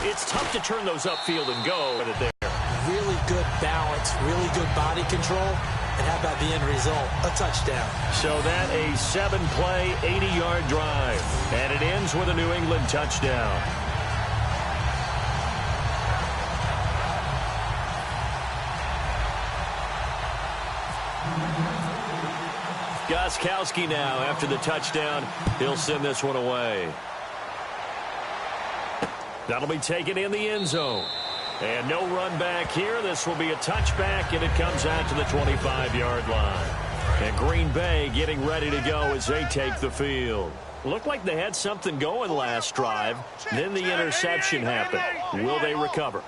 It's tough to turn those upfield and go with it there. Really good balance, really good body control. And how about the end result? A touchdown. So that a 7-play, 80-yard drive. And it ends with a New England touchdown. Gostkowski now after the touchdown. He'll send this one away. That'll be taken in the end zone. And no run back here. This will be a touchback, and it comes out to the 25-yard line. And Green Bay getting ready to go as they take the field. Looked like they had something going last drive. Then the interception happened. Will they recover?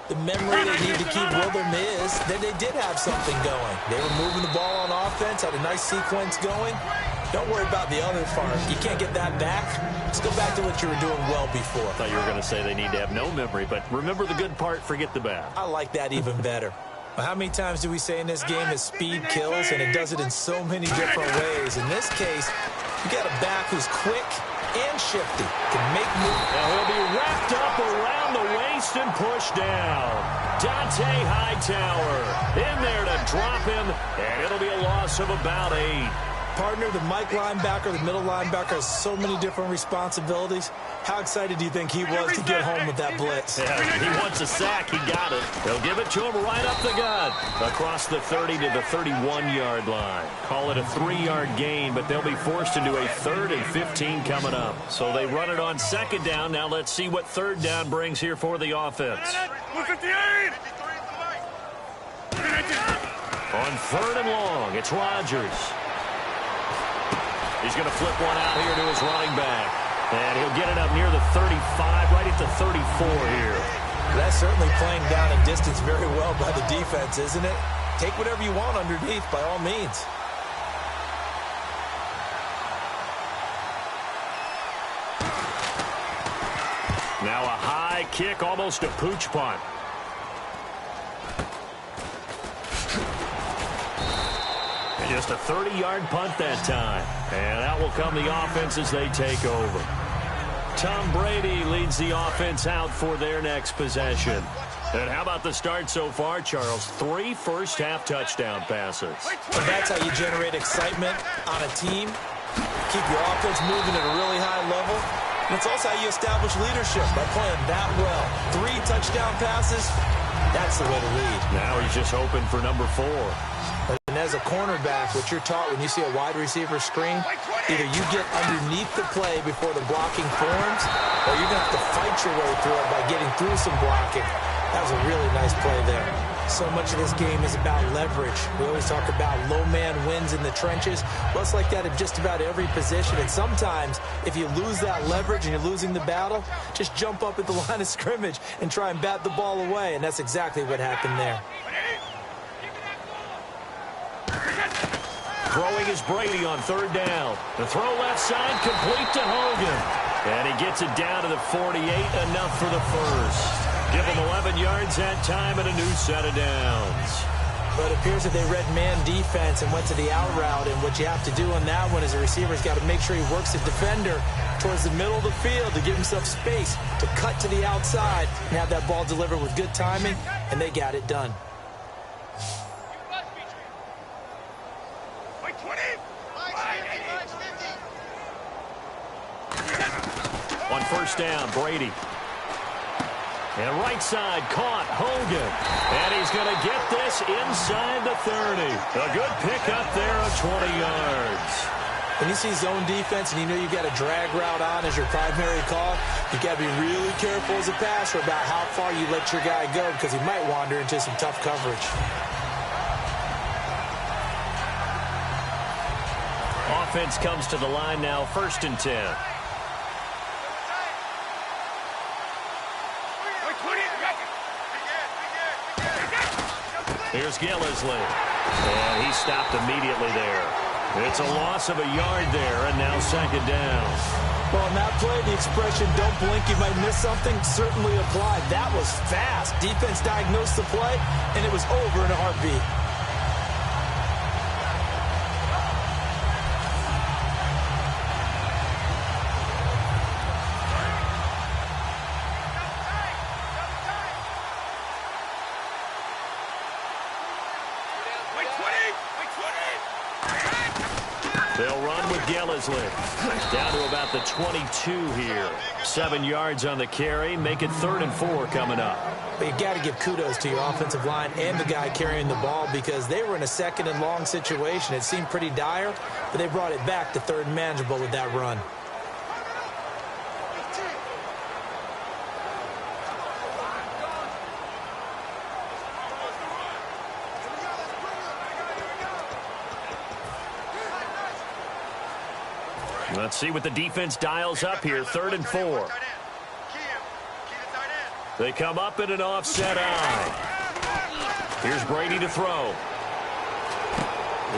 The memory they need to keep with them is that they did have something going. They were moving the ball on offense, had a nice sequence going. Don't worry about the other part. You can't get that back. Let's go back to what you were doing well before. I thought you were going to say they need to have no memory, but remember the good part, forget the bad. I like that even better. How many times do we say in this game that speed kills, and it does it in so many different ways? In this case, you got a back who's quick and shifty, can make moves. Now he'll be wrapped up around the waist and pushed down. Dante Hightower in there to drop him, and it'll be a loss of about 8. Partner, the Mike linebacker, the middle linebacker has so many different responsibilities. How excited do you think he was to get home with that blitz? Yeah, he wants a sack. He got it. They'll give it to him right up the gut. Across the 30 to the 31-yard line. Call it a 3-yard gain, but they'll be forced into a 3rd and 15 coming up. So they run it on 2nd down. Now let's see what 3rd down brings here for the offense. On 3rd and long, it's Rodgers. He's going to flip one out here to his running back. And he'll get it up near the 35, right at the 34 here. That's certainly playing down in distance very well by the defense, isn't it? Take whatever you want underneath, by all means. Now a high kick, almost a pooch punt. And just a 30-yard punt that time. And out will come the offense as they take over. Tom Brady leads the offense out for their next possession. And how about the start so far, Charles? 3 first-half touchdown passes. And that's how you generate excitement on a team. Keep your offense moving at a really high level. And it's also how you establish leadership by playing that well. 3 touchdown passes, that's the way to lead. Now he's just hoping for number 4. And as a cornerback, what you're taught when you see a wide receiver screen, either you get underneath the play before the blocking forms, or you're going to have to fight your way through it by getting through some blocking. That was a really nice play there. So much of this game is about leverage. We always talk about low man wins in the trenches. Well, it's like that in just about every position. And sometimes, if you lose that leverage and you're losing the battle, just jump up at the line of scrimmage and try and bat the ball away. And that's exactly what happened there. Throwing is Brady on 3rd down. The throw left side, complete to Hogan. And he gets it down to the 48, enough for the first. Give him 11 yards that time and a new set of downs. But it appears that they read man defense and went to the out route. And what you have to do on that one is the receiver's got to make sure he works the defender towards the middle of the field to give himself space to cut to the outside and have that ball delivered with good timing, and they got it done. On 1st down, Brady. And right side caught, Hogan. And he's going to get this inside the 30. A good pickup there of 20 yards. When you see zone defense and you know you've got a drag route on as your primary call, you've got to be really careful as a passer about how far you let your guy go because he might wander into some tough coverage. Offense comes to the line now, 1st and 10. Here's Gillisley. And he stopped immediately there. It's a loss of a yard there, and now 2nd down. Well, on that play, the expression, don't blink, you might miss something, certainly applied. That was fast. Defense diagnosed the play, and it was over in a heartbeat. They'll run with Gellisley. Down to about the 22 here. 7 yards on the carry. Make it 3rd and 4 coming up. But you got to give kudos to your offensive line and the guy carrying the ball because they were in a 2nd and long situation. It seemed pretty dire, but they brought it back to 3rd and manageable with that run. Let's see what the defense dials up here. 3rd and 4. They come up in an offset eye. Here's Brady to throw.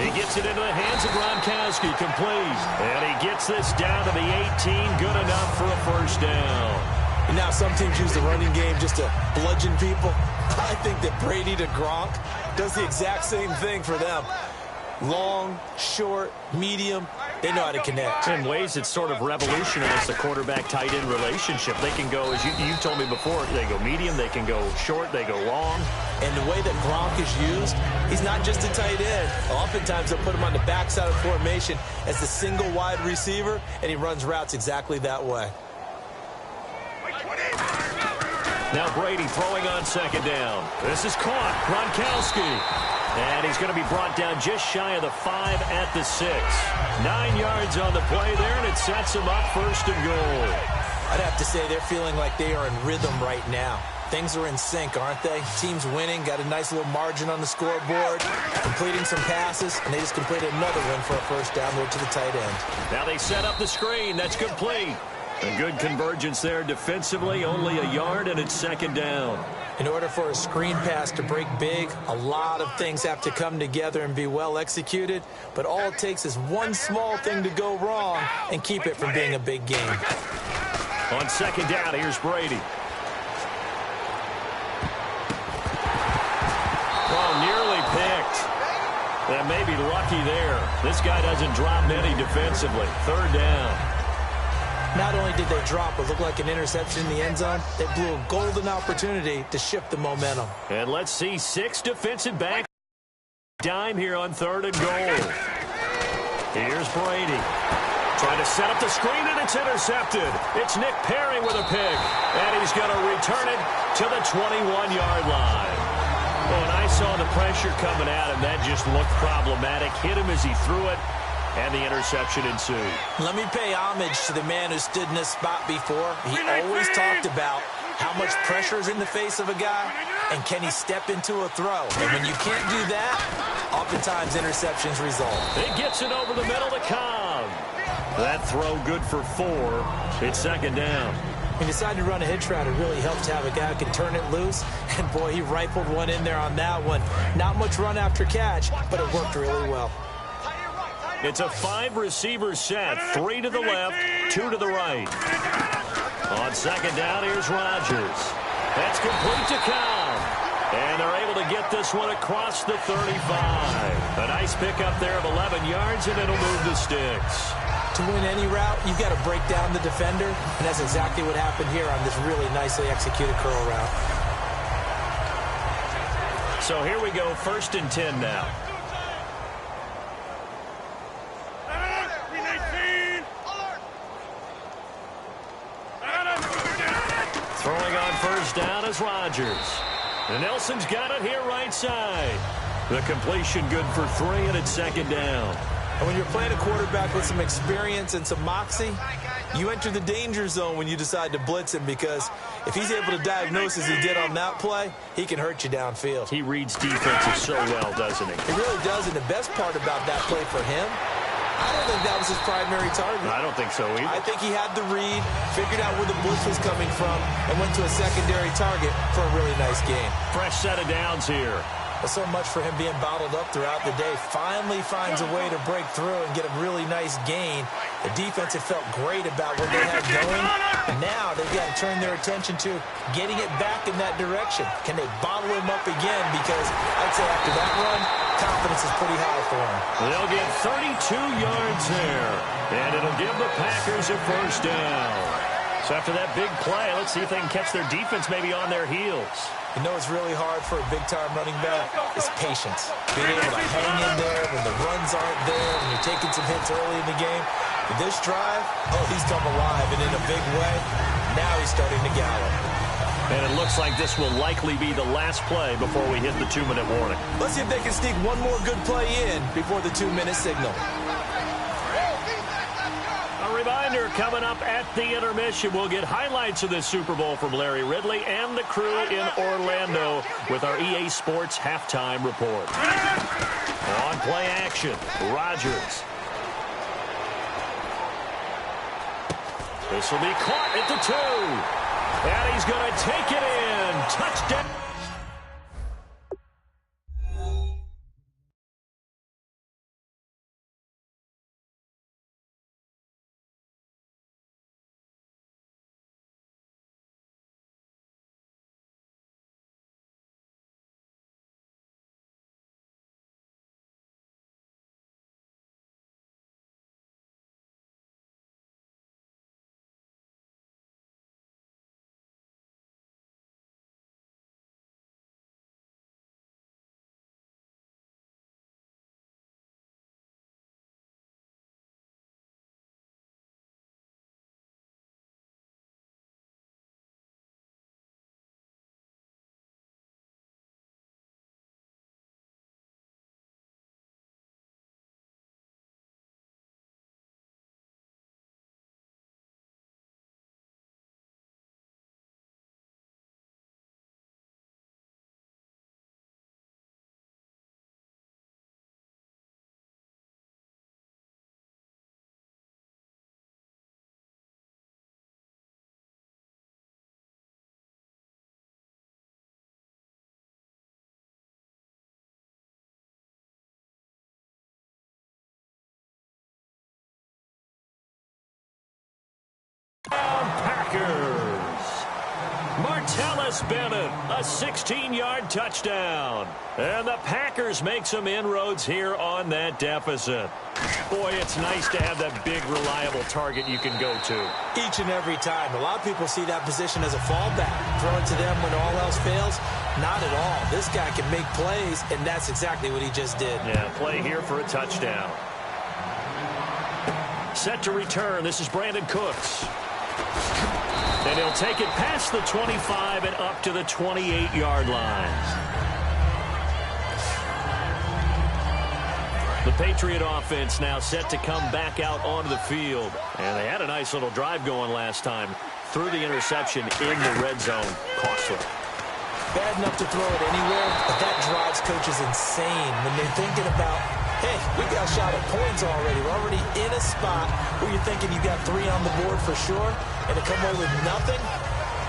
He gets it into the hands of Gronkowski, complete. And he gets this down to the 18, good enough for a 1st down. And now some teams use the running game just to bludgeon people. I think that Brady to Gronk does the exact same thing for them. Long, short, medium, they know how to connect. In ways, it's sort of revolutionized the quarterback-tight end relationship. They can go, as you told me before, they go medium, they can go short, they go long. And the way that Gronk is used, he's not just a tight end. Oftentimes, they'll put him on the backside of formation as the single wide receiver, and he runs routes exactly that way. Now Brady throwing on 2nd down. This is caught. Gronkowski. And he's going to be brought down just shy of the 5 at the 6. 9 yards on the play there, and it sets him up 1st and goal. I'd have to say they're feeling like they are in rhythm right now. Things are in sync, aren't they? Team's winning, got a nice little margin on the scoreboard, completing some passes, and they just completed another one for a 1st down there to the tight end. Now they set up the screen. That's complete. A good convergence there defensively, only a yard, and it's 2nd down. In order for a screen pass to break big, a lot of things have to come together and be well executed, but all it takes is one small thing to go wrong and keep it from being a big game. On 2nd down, here's Brady. Oh, nearly picked. That may be lucky there. This guy doesn't drop many defensively. 3rd down. Not only did they drop what looked like an interception in the end zone, they blew a golden opportunity to shift the momentum. And let's see 6 defensive back dime here on 3rd and goal. Here's Brady. Trying to set up the screen, and it's intercepted. It's Nick Perry with a pick, and he's going to return it to the 21-yard line. Well, and I saw the pressure coming at him. That just looked problematic. Hit him as he threw it. And the interception ensued. Let me pay homage to the man who stood in this spot before. He always talked about how much pressure is in the face of a guy and can he step into a throw. And when you can't do that, oftentimes interceptions result. He gets it over the middle to Cobb. That throw good for 4. It's 2nd down. He decided to run a hitch route. It really helped to have a guy who can turn it loose. And, boy, he rifled one in there on that one. Not much run after catch, but it worked really well. It's a 5-receiver set. 3 to the left, 2 to the right. On 2nd down, here's Rodgers. That's complete to Cobb. And they're able to get this one across the 35. A nice pickup there of 11 yards, and it'll move the sticks. To win any route, you've got to break down the defender, and that's exactly what happened here on this really nicely executed curl route. So here we go, 1st and 10 now. Throwing on 1st down is Rodgers. And Nelson's got it here right side. The completion good for 3, and it's 2nd down. And when you're playing a quarterback with some experience and some moxie, you enter the danger zone when you decide to blitz him, because if he's able to diagnose as he did on that play, he can hurt you downfield. He reads defenses so well, doesn't he? He really does, and the best part about that play for him, I don't think that was his primary target. I don't think so either. I think he had the read, figured out where the blitz was coming from, and went to a secondary target for a really nice game. Fresh set of downs here. But so much for him being bottled up throughout the day. Finally finds a way to break through and get a really nice gain. The defense had felt great about what they had going. And now they've got to turn their attention to getting it back in that direction. Can they bottle him up again? Because I'd say after that run, confidence is pretty high for him. They'll get 32 yards there. And it'll give the Packers a 1st down. So after that big play, let's see if they can catch their defense maybe on their heels. You know what's really hard for a big-time running back? It's patience. Being able to hang in there when the runs aren't there, when you're taking some hits early in the game. With this drive, he's come alive, and in a big way, now he's starting to gallop. And it looks like this will likely be the last play before we hit the 2-minute warning. Let's see if they can sneak one more good play in before the 2-minute signal. A reminder, coming up at the intermission, we'll get highlights of this Super Bowl from Larry Ridley and the crew in Orlando with our EA Sports halftime report. On play action, Rodgers. This will be caught at the 2. And he's going to take it in. Touchdown. Packers. Martellus Bennett, a 16-yard touchdown. And the Packers make some inroads here on that deficit. Boy, it's nice to have that big, reliable target you can go to. Each and every time. A lot of people see that position as a fallback. Throw it to them when all else fails. Not at all. This guy can make plays, and that's exactly what he just did. Yeah, play here for a touchdown. Set to return. This is Brandon Cooks. And he'll take it past the 25 and up to the 28-yard line. The Patriot offense now set to come back out onto the field. And they had a nice little drive going last time. Threw the interception in the red zone. Costly. Bad enough to throw it anywhere, but that drives coaches insane when they're thinking about, hey, we got a shot at points already. We're already in a spot where you're thinking you got 3 on the board for sure, and to come away with nothing,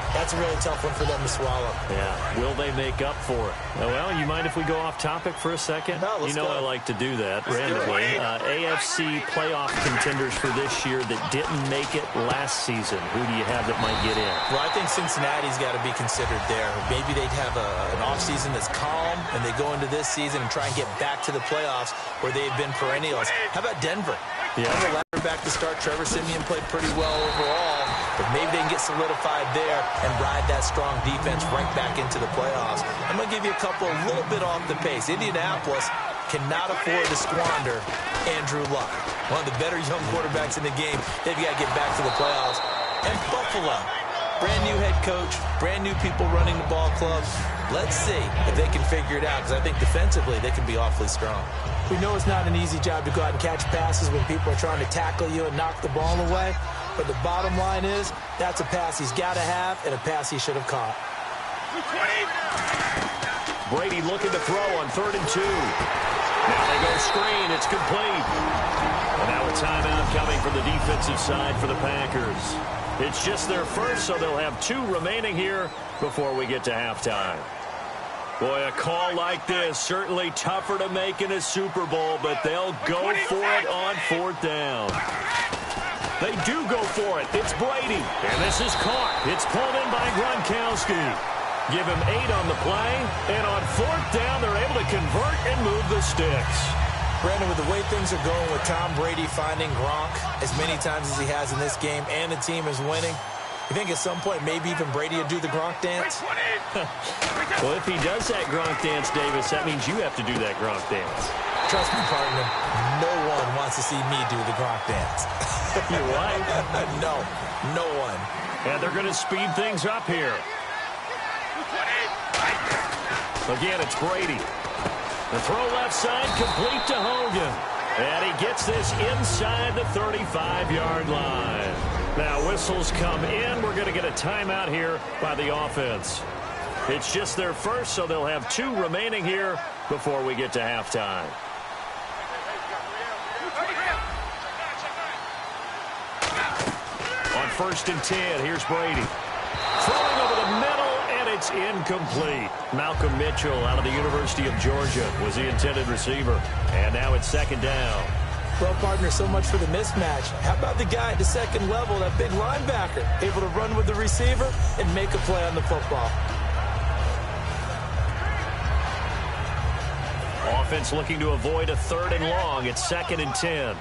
that's a really tough one for them to swallow. Yeah. Will they make up for it? Well, you mind if we go off topic for a second? No, let's go. I like to do that randomly. AFC playoff contenders for this year that didn't make it last season. Who do you have that might get in? Well, I think Cincinnati's got to be considered there. Maybe they'd have an offseason that's calm, and they go into this season and try and get back to the playoffs where they've been perennials. How about Denver? Yeah. Denver back to start. Trevor Siemian played pretty well overall, but maybe they can get solidified there and ride that strong defense right back into the playoffs. I'm going to give you a little bit off the pace. Indianapolis cannot afford to squander Andrew Luck, one of the better young quarterbacks in the game. They've got to get back to the playoffs. And Buffalo, brand new head coach, brand new people running the ball club. Let's see if they can figure it out, because I think defensively they can be awfully strong. We know it's not an easy job to go out and catch passes when people are trying to tackle you and knock the ball away. But the bottom line is, that's a pass he's got to have and a pass he should have caught. Brady looking to throw on 3rd and 2. Now they go screen. It's complete. And now a timeout coming from the defensive side for the Packers. It's just their first, so they'll have 2 remaining here before we get to halftime. Boy, a call like this, certainly tougher to make in a Super Bowl, but they'll go for it on 4th down. They do go for it. It's Brady. And this is caught. It's pulled in by Gronkowski. Give him 8 on the play. And on 4th down, they're able to convert and move the sticks. Brandon, with the way things are going with Tom Brady finding Gronk as many times as he has in this game and the team is winning, You think at some point maybe even Brady will do the Gronk dance? Well, if he does that Gronk dance, Davis, that means you have to do that Gronk dance. Trust me, partner, no one wants to see me do the Gronk dance. You're right. No one. And they're going to speed things up here. Again, it's Brady. The throw left side, complete to Hogan. And he gets this inside the 35-yard line. Now, whistles come in. We're going to get a timeout here by the offense. It's just their first, so they'll have 2 remaining here before we get to halftime. On 1st and 10, here's Brady. Throwing over the middle, and it's incomplete. Malcolm Mitchell out of the University of Georgia was the intended receiver. And now it's 2nd down. Well, partner, so much for the mismatch. How about the guy at the second level, that big linebacker, able to run with the receiver and make a play on the football? Offense looking to avoid a 3rd and long. It's 2nd and 10.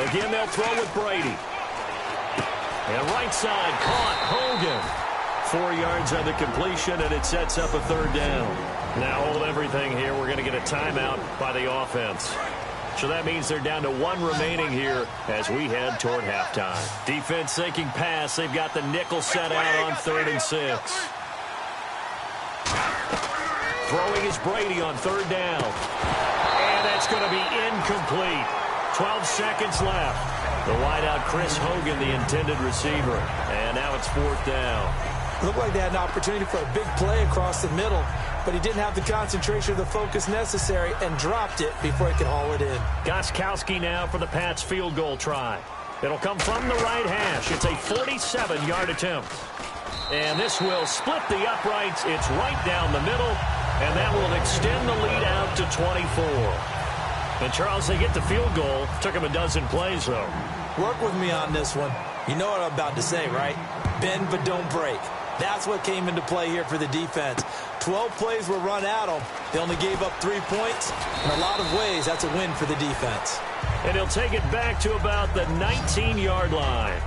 Again, they'll throw with Brady. And right side, caught. Hogan. 4 yards on the completion, and it sets up a 3rd down. Now hold everything here. We're going to get a timeout by the offense. So that means they're down to 1 remaining here as we head toward halftime. Defense thinking pass. They've got the nickel set out on 3rd and 6. Throwing is Brady on 3rd down. And that's going to be incomplete. 12 seconds left. The wideout, Chris Hogan, the intended receiver. And now it's 4th down. Looked like they had an opportunity for a big play across the middle, but he didn't have the concentration or the focus necessary and dropped it before he could haul it in. Gostkowski now for the Pats field goal try. It'll come from the right hash. It's a 47-yard attempt. And this will split the uprights. It's right down the middle, and that will extend the lead out to 24. And, Charles, they get the field goal. Took him a dozen plays, though. Work with me on this one. You know what I'm about to say, right? Bend but don't break. That's what came into play here for the defense. 12 plays were run at them. They only gave up 3 points. In a lot of ways, that's a win for the defense. And he'll take it back to about the 19-yard line.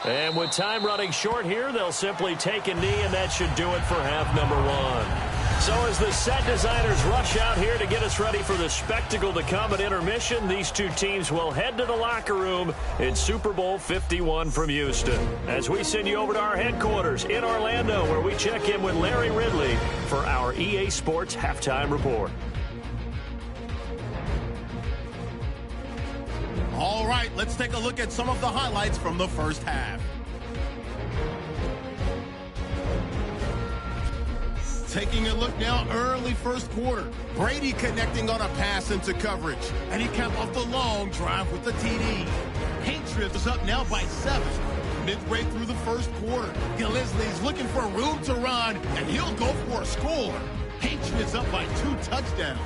And with time running short here, they'll simply take a knee, and that should do it for half number 1. So as the set designers rush out here to get us ready for the spectacle to come at intermission, these 2 teams will head to the locker room in Super Bowl 51 from Houston. As we send you over to our headquarters in Orlando, where we check in with Larry Ridley for our EA Sports Halftime Report. All right, let's take a look at some of the highlights from the first half. Taking a look now, early first quarter. Brady connecting on a pass into coverage. And he capped off the long drive with the TD. Patriots is up now by 7. Midway through the first quarter. Gillespie's looking for room to run, and he'll go for a score. Patriots up by 2 touchdowns.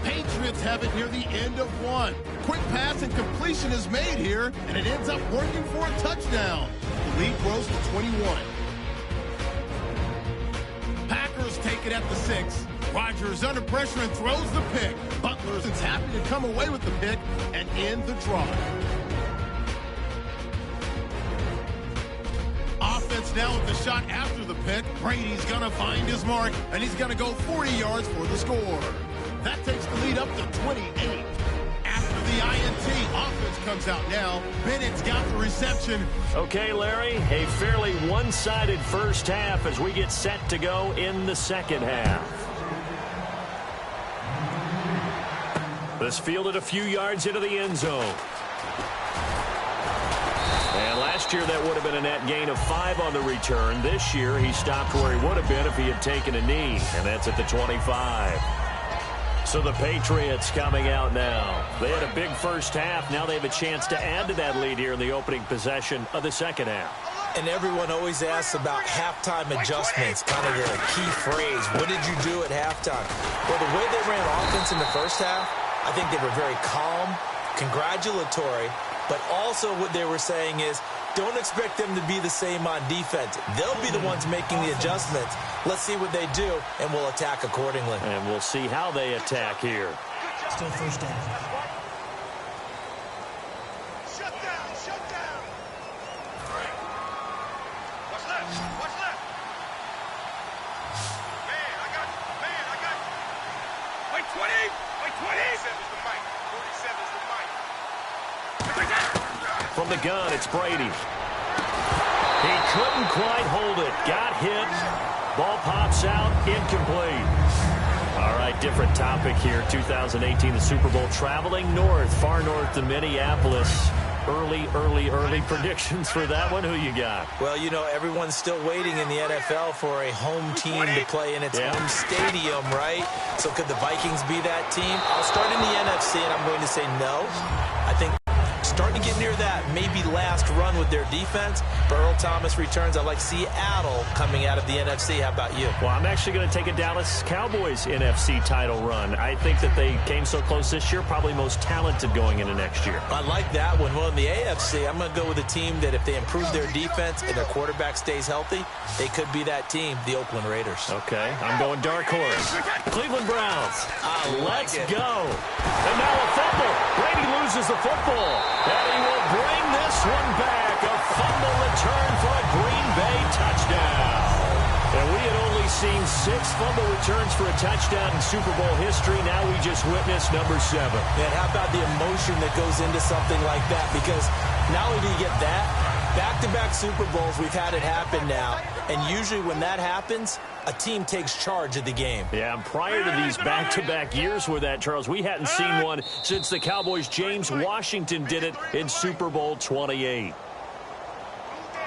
Patriots have it near the end of 1. Quick pass and completion is made here, and it ends up working for a touchdown. The lead grows to 21. Packers take it at the 6. Rodgers under pressure and throws the pick. Butler's happy to come away with the pick and end the drive. Offense now with the shot after the pick. Brady's going to find his mark, and he's going to go 40 yards for the score. That takes the lead up to 28. After the INT, offense comes out now. Bennett's got the reception. Okay, Larry, a fairly one-sided first half as we get set to go in the second half. This fielded a few yards into the end zone. And last year that would have been a net gain of 5 on the return. This year he stopped where he would have been if he had taken a knee, and that's at the 25. So the Patriots coming out now. They had a big first half. Now they have a chance to add to that lead here in the opening possession of the second half. And everyone always asks about halftime adjustments, kind of the key phrase. What did you do at halftime? Well, the way they ran offense in the first half, I think they were very calm, congratulatory, but also what they were saying is, don't expect them to be the same on defense. They'll be the ones making the adjustments. Let's see what they do, and we'll attack accordingly. And we'll see how they attack here. Still first down. Shut down, shut down. What's left? What's left? Man, I got you. Wait, 20. Wait, 20. 47's the mic. 47's the mic. From the gun, it's Brady. He couldn't quite hold it. Got hit. Ball pops out. Incomplete. All right, different topic here. 2018, the Super Bowl, traveling north, far north to Minneapolis. Early predictions for that one. Who you got? Well, you know, everyone's still waiting in the NFL for a home team to play in its home stadium, right? So could the Vikings be that team? I'll start in the NFC, and I'm going to say no. I think starting to get near that maybe last run with their defense. But Earl Thomas returns. I like Seattle coming out of the NFC. How about you? Well, I'm actually going to take a Dallas Cowboys NFC title run. I think that they came so close this year, probably most talented going into next year. I like that one. Well, in the AFC, I'm going to go with a team that if they improve their defense and their quarterback stays healthy, they could be that team, the Oakland Raiders. Okay, I'm going dark horse. Cleveland Browns. Let's go. And now a fumble. Brady loses the football. And he will bring this one back. A fumble return for a Green Bay touchdown. And we had only seen 6 fumble returns for a touchdown in Super Bowl history. Now we just witnessed number 7. And how about the emotion that goes into something like that? Because not only do you get that, back-to-back Super Bowls, we've had it happen now. And usually when that happens, a team takes charge of the game. Yeah, and prior to these back-to-back years with that, Charles, we hadn't seen one since the Cowboys' James Washington did it in Super Bowl 28.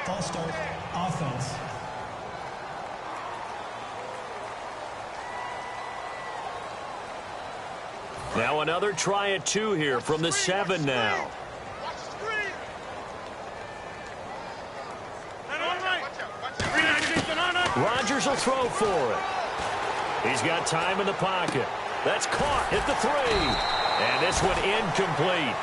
False start, offense. Now another try at 2 here from the 7 now. Rodgers will throw for it. He's got time in the pocket. That's caught at the 3. And this one incomplete.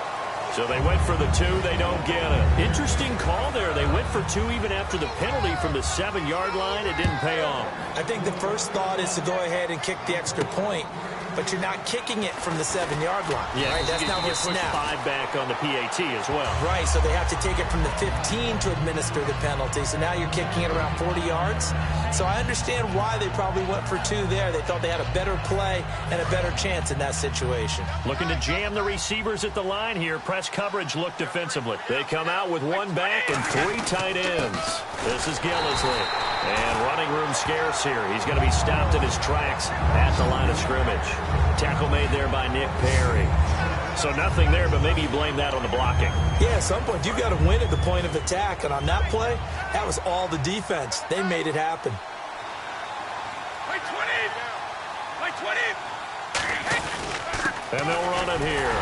So they went for the 2. They don't get it. Interesting call there. They went for 2 even after the penalty from the 7-yard line. It didn't pay off. I think the first thought is to go ahead and kick the extra point, but you're not kicking it from the 7-yard line. Yeah, right? That's not what snap. 5 back on the PAT as well. Right, so they have to take it from the 15 to administer the penalty. So now you're kicking it around 40 yards. So I understand why they probably went for 2 there. They thought they had a better play and a better chance in that situation. Looking to jam the receivers at the line here. Press coverage look defensively. They come out with 1 back and 3 tight ends. This is Gillisley. And running room scarce here. He's going to be stopped in his tracks at the line of scrimmage. Tackle made there by Nick Perry. So nothing there, but maybe you blame that on the blocking. Yeah, at some point, you've got to win at the point of attack. And on that play, that was all the defense. They made it happen. Wait, 20. Wait, 20. And they'll run it here.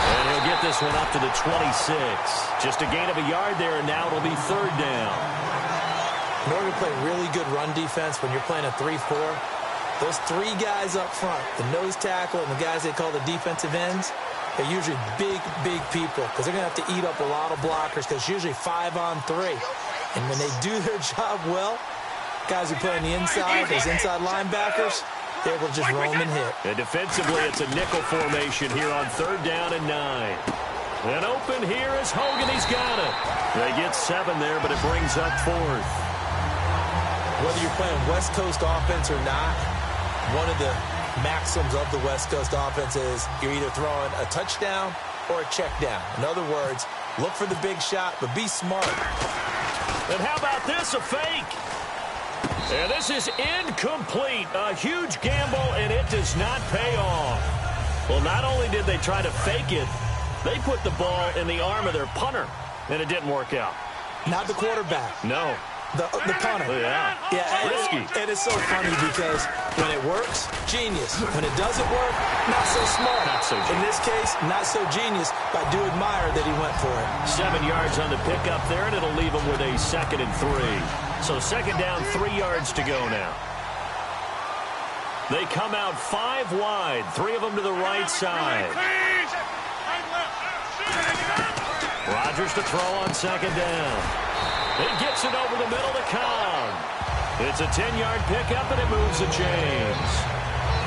And he'll get this one up to the 26. Just a gain of a yard there, and now it'll be 3rd down. In order to play really good run defense when you're playing a 3-4, those 3 guys up front, the nose tackle and the guys they call the defensive ends, they're usually big people because they're going to have to eat up a lot of blockers because it's usually 5-on-3. And when they do their job well, guys who play on the inside, those inside linebackers, they're able to just roam and hit. And defensively, it's a nickel formation here on 3rd down and 9. And open here is Hogan. He's got it. They get 7 there, but it brings up 4th. Whether you're playing West Coast offense or not, one of the maxims of the West Coast offense is you're either throwing a touchdown or a check down. In other words, look for the big shot, but be smart. And how about this, a fake? And this is incomplete. A huge gamble, and it does not pay off. Well, not only did they try to fake it, they put the ball in the arm of their punter, and it didn't work out. Not the quarterback. No. The punter. Yeah. Risky. And it's so funny because when it works, genius. When it doesn't work, not so smart. Not so genius. In this case, not so genius, but I do admire that he went for it. 7 yards on the pickup there, and it'll leave him with a 2nd and 3. So 2nd down, 3 yards to go now. They come out 5 wide, 3 of them to the right side. Rodgers to throw on 2nd down. He gets it over the middle to Cobb. It's a 10-yard pickup, and it moves the chains.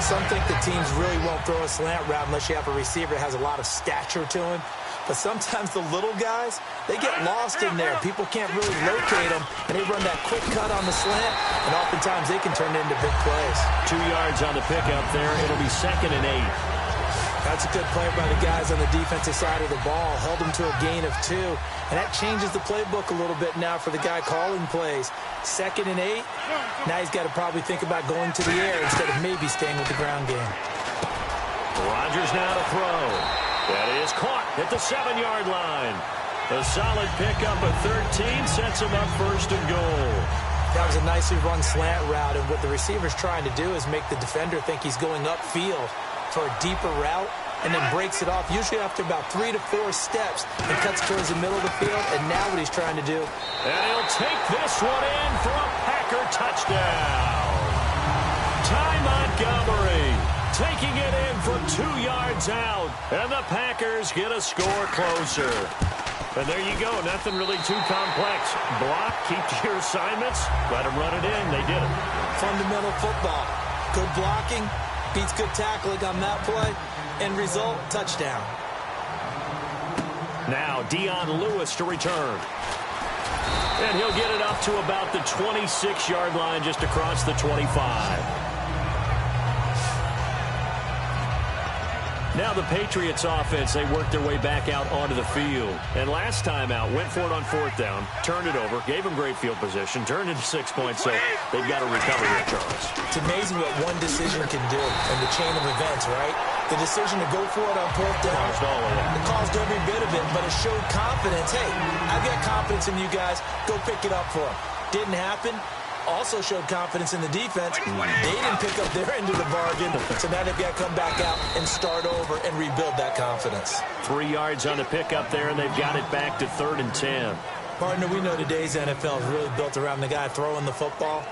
Some think the teams really won't throw a slant route unless you have a receiver that has a lot of stature to him. But sometimes the little guys, they get lost in there. People can't really locate them, and they run that quick cut on the slant, and oftentimes they can turn it into big plays. 2 yards on the pickup there. It'll be 2nd and 8. That's a good play by the guys on the defensive side of the ball. Held them to a gain of 2. And that changes the playbook a little bit now for the guy calling plays. 2nd and 8. Now he's got to probably think about going to the air instead of maybe staying with the ground game. Rodgers now to throw. That is caught at the 7-yard line. A solid pickup of 13 sets him up 1st and goal. That was a nicely run slant route, and what the receiver's trying to do is make the defender think he's going upfield for a deeper route, and then breaks it off, usually after about 3 to 4 steps, and cuts towards the middle of the field, and now what he's trying to do. And he'll take this one in for a Packer touchdown. Ty Montgomery taking it in from 2 yards out, and the Packers get a score closer. And there you go, nothing really too complex. Block, keep to your assignments, let them run it in. They did it. Fundamental football. Good blocking, beats good tackling on that play. End result, touchdown. Now Dion Lewis to return. And he'll get it up to about the 26-yard line, just across the 25. Now the Patriots offense, they worked their way back out onto the field. And last time out, went for it on 4th down, turned it over, gave them great field position, turned into 6 points, so they've got to recover here, Charles. It's amazing what one decision can do in the chain of events, right? The decision to go for it on 4th down, Caused all of it. It caused every bit of it, but it showed confidence. Hey, I've got confidence in you guys. Go pick it up for them. Didn't happen. Also showed confidence in the defense. They didn't pick up their end of the bargain, so now they've got to come back out and start over and rebuild that confidence. 3 yards on the pickup there, and they've got it back to 3rd and 10. Partner, we know today's NFL is really built around the guy throwing the football.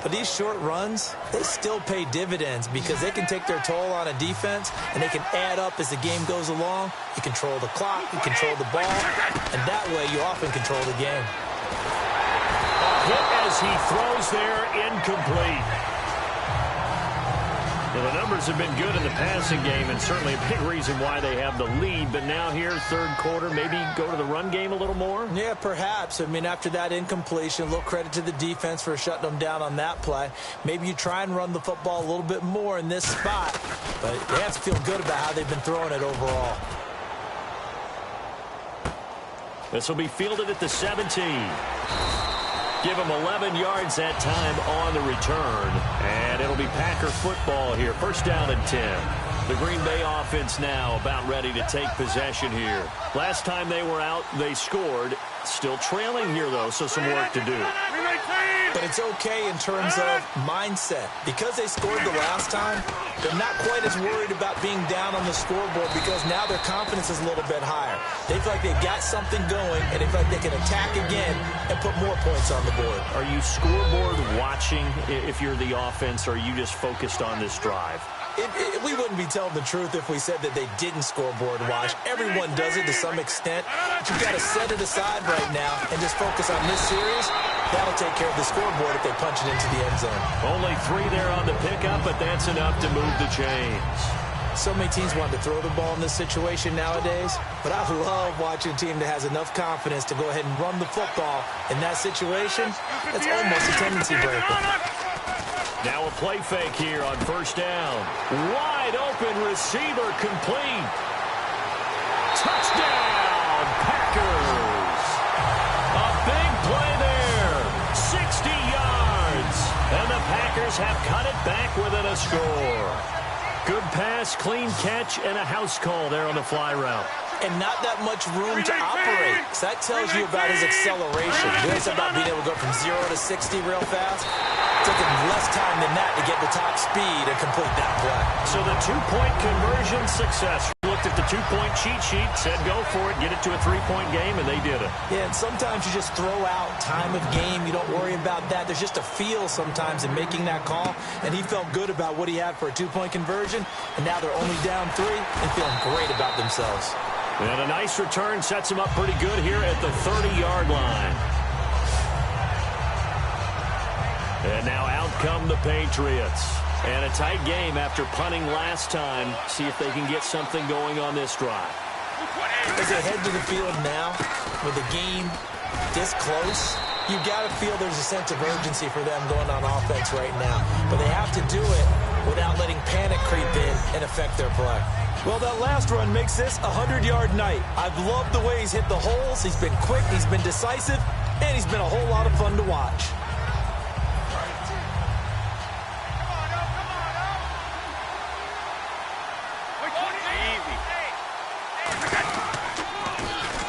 But these short runs, they still pay dividends because they can take their toll on a defense, and they can add up as the game goes along. You control the clock, you control the ball, and that way you often control the game. Hit as he throws there, incomplete. Well, the numbers have been good in the passing game, and certainly a big reason why they have the lead. But now here, 3rd quarter, maybe go to the run game a little more? Yeah, perhaps. I mean, after that incompletion, a little credit to the defense for shutting them down on that play. Maybe you try and run the football a little bit more in this spot. But they have to feel good about how they've been throwing it overall. This will be fielded at the 17. Give him 11 yards that time on the return. And it'll be Packer football here. 1st down and 10. The Green Bay offense now about ready to take possession here. Last time they were out, they scored. Still trailing here, though, so some work to do. But it's okay in terms of mindset. Because they scored the last time, they're not quite as worried about being down on the scoreboard because now their confidence is a little bit higher. They feel like they've got something going, and they feel like they can attack again and put more points on the board. Are you scoreboard watching if you're the offense, or are you just focused on this drive? We wouldn't be telling the truth if we said that they didn't scoreboard watch. Everyone does it to some extent. But you've got to set it aside right now and just focus on this series. That'll take care of the scoreboard if they punch it into the end zone. Only 3 there on the pickup, but that's enough to move the chains. So many teams want to throw the ball in this situation nowadays, but I love watching a team that has enough confidence to go ahead and run the football. In that situation, that's almost a tendency breaker. Now a play fake here on 1st down. Wide open receiver complete. Touchdown, Packers. A big play there. 60 yards. And the Packers have cut it back within a score. Good pass, clean catch, and a house call there on the fly route. and not that much room to operate. So that tells you about his acceleration. We always about being able to go from 0 to 60 real fast. It took him less time than that to get to top speed and complete that play. So the two-point conversion success. Looked at the two-point cheat sheet, said go for it, get it to a three-point game, and they did it. Yeah, and sometimes you just throw out time of game. You don't worry about that. There's just a feel sometimes in making that call, and he felt good about what he had for a two-point conversion, and now they're only down 3 and feeling great about themselves. And a nice return sets him up pretty good here at the 30-yard line. And now out come the Patriots. And a tight game after punting last time. See if they can get something going on this drive. As they head to the field now, with the game this close, you got to feel there's a sense of urgency for them going on offense right now. But they have to do it without letting panic creep in and affect their play. Well, that last run makes this a 100-yard night. I've loved the way he's hit the holes. He's been quick, he's been decisive, and he's been a whole lot of fun to watch.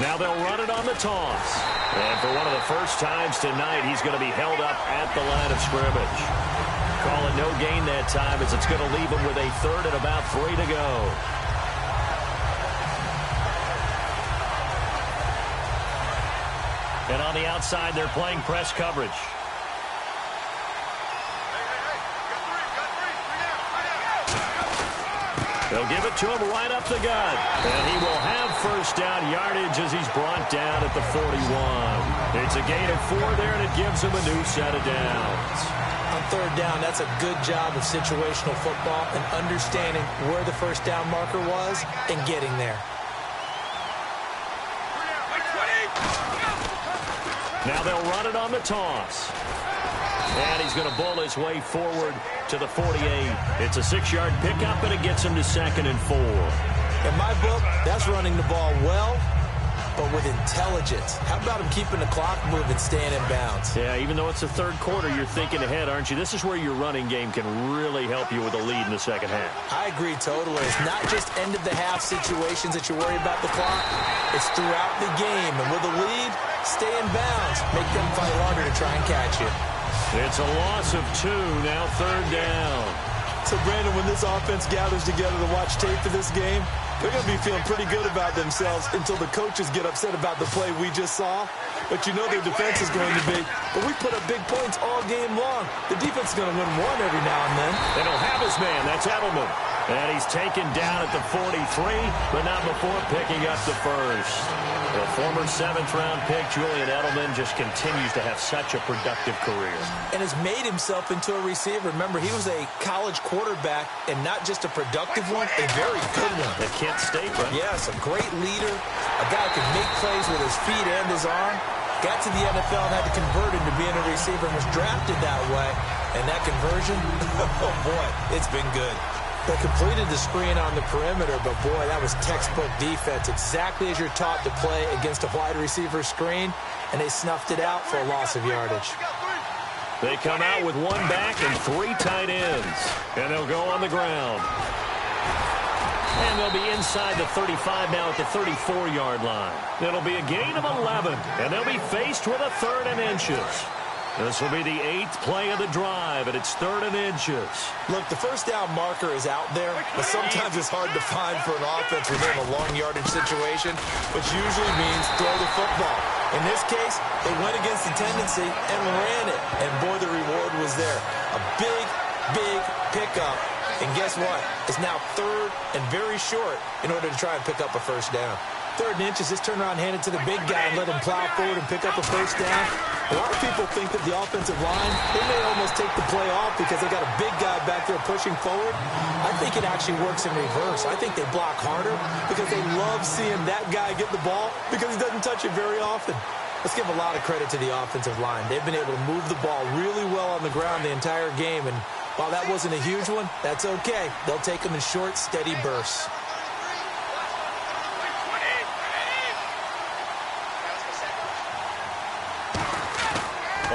Now they'll run it on the toss. And for one of the first times tonight, he's going to be held up at the line of scrimmage. Call it no gain that time as it's going to leave him with a third and about 3 to go. And on the outside, they're playing press coverage. They'll give it to him right up the gut. And he will have first down yardage as he's brought down at the 41. It's a gain of 4 there, and it gives him a new set of downs. On third down, that's a good job of situational football and understanding where the first down marker was and getting there. Now they'll run it on the toss. And he's going to bowl his way forward to the 48. It's a 6-yard pickup, and it gets him to 2nd and 4. In my book, that's running the ball well, but with intelligence. How about him keeping the clock moving, staying in bounds? Yeah, even though it's the third quarter, you're thinking ahead, aren't you? This is where your running game can really help you with a lead in the second half. I agree totally. It's not just end-of-the-half situations that you worry about the clock. It's throughout the game. And with a lead, stay in bounds. Make them fight harder to try and catch you. It's a loss of 2, now third down. So, Brandon, when this offense gathers together to watch tape for this game, they're going to be feeling pretty good about themselves until the coaches get upset about the play we just saw. But you know their defense is going to be. But we put up big points all game long. The defense is going to win one every now and then. And he'll have his man. That's Edelman. And he's taken down at the 43, but not before picking up the first. The former 7th-round pick, Julian Edelman, just continues to have such a productive career. And has made himself into a receiver. Remember, he was a college quarterback, and not just a productive one, a very good one. At Kent State, right? Yes, a great leader, a guy who can make plays with his feet and his arm. Got to the NFL and had to convert into being a receiver and was drafted that way. And that conversion, oh boy, it's been good. They completed the screen on the perimeter, but boy, that was textbook defense. Exactly as you're taught to play against a wide receiver screen, and they snuffed it out for a loss of yardage. They come out with 1 back and 3 tight ends, and they'll go on the ground. And they'll be inside the 35 now at the 34-yard line. It'll be a gain of 11, and they'll be faced with a 3rd and inches. This will be the 8th play of the drive, and it's 3rd and inches. Look, the first down marker is out there, but sometimes it's hard to find for an offense within a long yardage situation, which usually means throw the football. In this case, they went against the tendency and ran it, and boy, the reward was there. A big, big pickup, and guess what? It's now 3rd and very short in order to try and pick up a first down. 3rd and inches, just turn around, hand it to the big guy and let him plow forward and pick up a first down. A lot of people think that the offensive line, they may almost take the play off because they got a big guy back there pushing forward. I think it actually works in reverse. I think they block harder because they love seeing that guy get the ball because he doesn't touch it very often. Let's give a lot of credit to the offensive line. They've been able to move the ball really well on the ground the entire game, and while that wasn't a huge one, that's okay. They'll take them in short, steady bursts.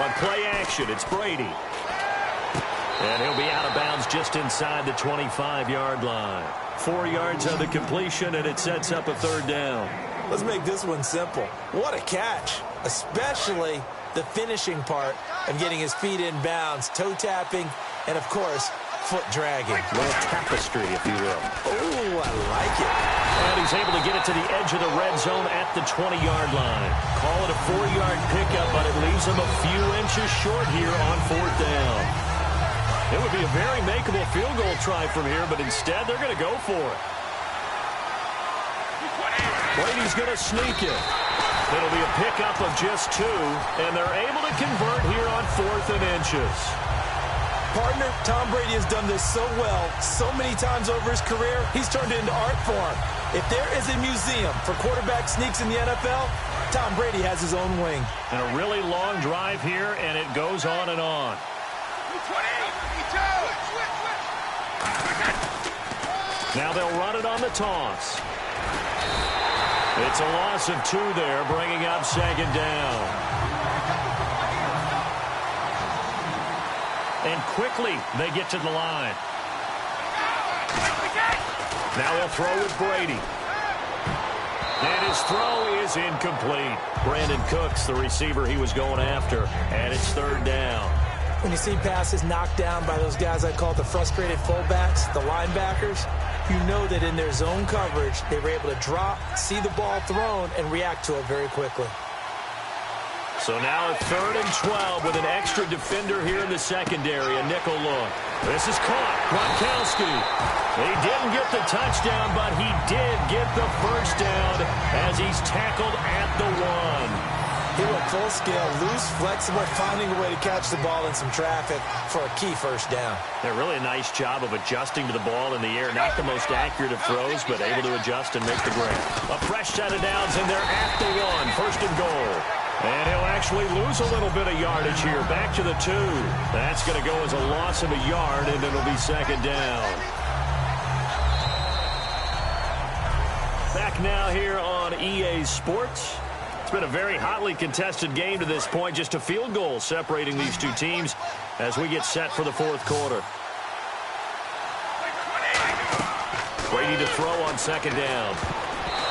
On play action, it's Brady. And he'll be out of bounds just inside the 25-yard line. 4 yards on the completion, and it sets up a third down. Let's make this one simple. What a catch, especially the finishing part of getting his feet in bounds, toe tapping, and, of course, foot dragging. A little tapestry, if you will. Oh, I like it. And he's able to get it to the edge of the red zone at the 20-yard line. Call it a 4-yard pickup, but it leaves him a few inches short here on fourth down. It would be a very makeable field goal try from here, but instead they're going to go for it. Brady's going to sneak it. It'll be a pickup of just 2, and they're able to convert here on 4th and inches. Partner, Tom Brady has done this so well, so many times over his career, he's turned it into art form. If there is a museum for quarterback sneaks in the NFL, Tom Brady has his own wing. And a really long drive here, and it goes on and on. Now they'll run it on the toss. It's a loss of 2 there, bringing up second down. And quickly, they get to the line. Now they'll throw with Brady. And his throw is incomplete. Brandon Cooks, the receiver he was going after, and it's third down. When you see passes knocked down by those guys I call the frustrated fullbacks, the linebackers, you know that in their zone coverage, they were able to drop, see the ball thrown, and react to it very quickly. So now 3rd and 12 with an extra defender here in the secondary, a nickel look. This is caught. Gronkowski. He didn't get the touchdown, but he did get the first down as he's tackled at the 1. He went full scale, loose, flexible, finding a way to catch the ball in some traffic for a key first down. Yeah, really a nice job of adjusting to the ball in the air. Not the most accurate of throws, but able to adjust and make the grab. A fresh set of downs, and they're at the 1. First and goal. And he'll actually lose a little bit of yardage here. Back to the 2. That's going to go as a loss of a yard, and it'll be second down. Back now here on EA Sports. It's been a very hotly contested game to this point. Just a field goal separating these two teams as we get set for the fourth quarter. Brady to throw on second down.